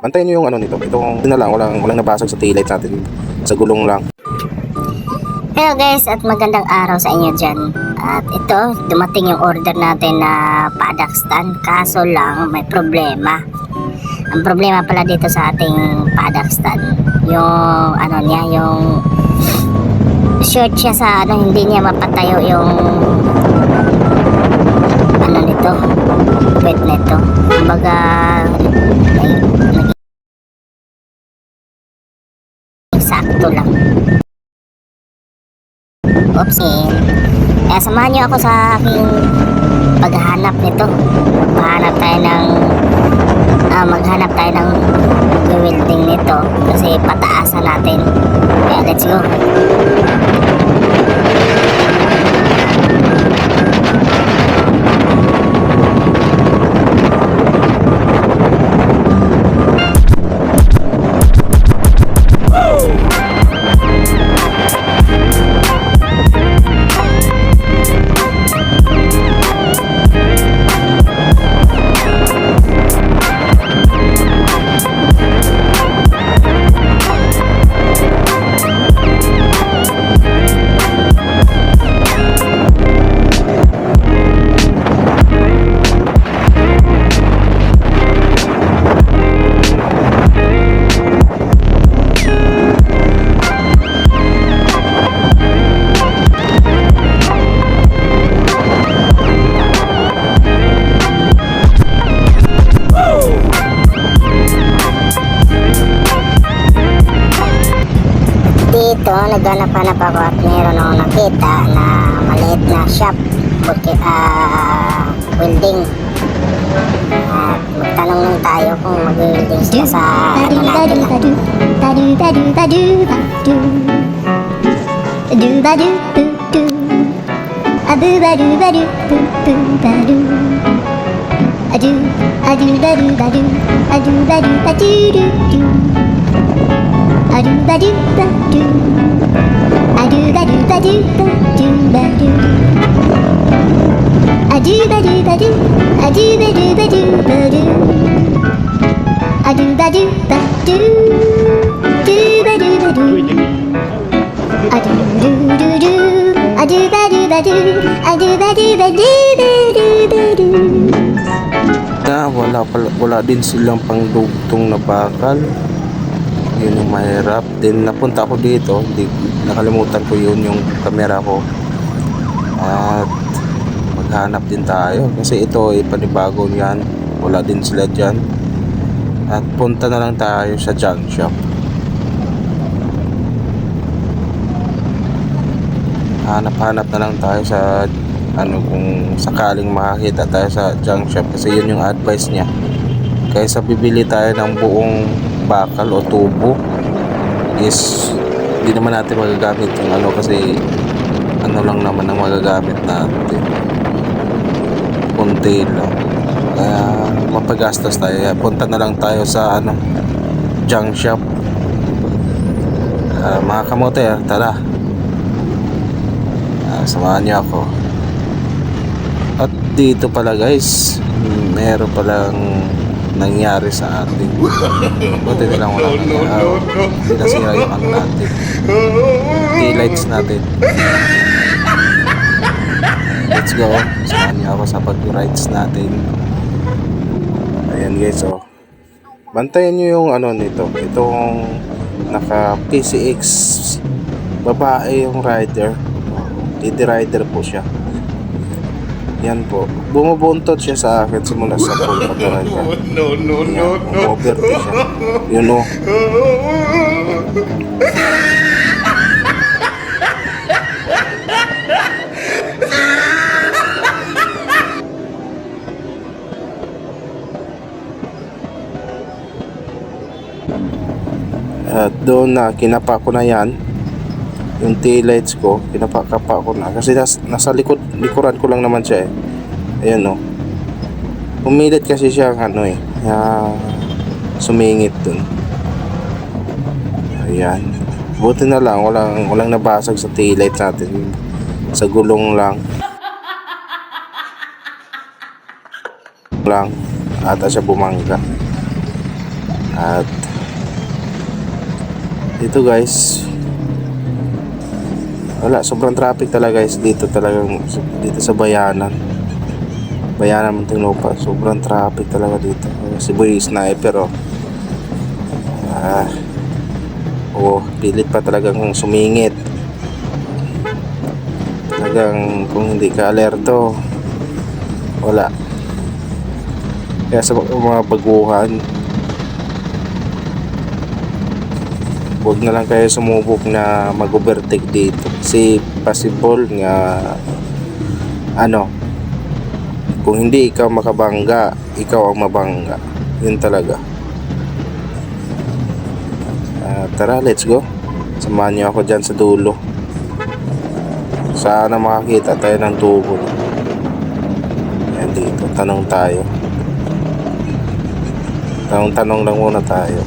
Bantayan nyo yung ano nito. Ito na lang, walang nabasag sa taillights natin. Sa gulong lang. Hello guys at magandang araw sa inyo dyan. At ito, dumating yung order natin na paddock stand. Kaso lang, may problema. Ang problema pala dito sa ating paddock stand, yung ano niya, yung short siya sa ano, hindi niya mapatayo yung ano nito, weight nito. Kumbaga, naging sakto lang. Oops. Kaya samahan nyo ako sa aking paghahanap nito. Maghanap tayo ng welding nito kasi pataasan natin. Kaya let's go. Dito, naghanap-hanap ako at meron akong nakita na maliit na shop welding. At magtanong lang tayo kung mag-welding sila sa ano natin. Wala din silang pangdugtong na bakal. Yun yung mahirap. Then napunta ako dito, nakalimutan ko yung camera ko. At maghanap din tayo kasi ito ay panibago yan. Wala din sila dyan. At punta na lang tayo sa junk shop. Hanap na lang tayo sa kung sakaling makakita tayo sa junk shop kasi yun yung advice niya. Kaysa bibili tayo ng buong bakal o tubo is hindi naman natin magagamit yung kasi lang naman ang magagamit natin, kunti lang, kaya mapagastos tayo. Kaya punta na lang tayo sa junk shop. Mga kamote, tara, samahan niyo ako. At dito pala guys, meron palang nangyari sa atin. Buti nilang wala nangyari. Hindi nasira yung natin, taillights natin. Let's go. Samahan niyo ako sa pag-rides natin. Ayan guys, bantayan niyo yung nito. Itong naka PCX babae yung rider. Lady rider po siya. Yan po. Bumubuntot siya sa akin simula sa pool pag-ride niya. No. Overtake siya. Yun o. At doon na kinapa ko na yan. Yung taillights ko, kinapa-kapa ko na kasi nasa likuran ko lang naman siya Ayan Pumilit kasi siya sumingit dun. Ayan. Buti na lang walang nabasag sa taillights natin. Sa gulong lang. Ata siya bumangga. At dito guys, wala, sobrang traffic talaga guys dito, talagang dito sa Bayanan Muntinlupa, sobrang traffic talaga dito. Si Boy Sniper pilit pa talagang sumingit. Talagang kung hindi ka alerto, wala. Kaya sa mga baguhan, huwag na lang kayo sumubok na mag-overtake dito, kasi possible nga kung hindi ikaw makabangga, ikaw ang mabangga. Yun talaga. Tara, let's go. Samahan niyo ako dyan sa dulo. Sana makakita tayo ng tubo. Ayan dito, tanong tayo. Tanong lang muna tayo.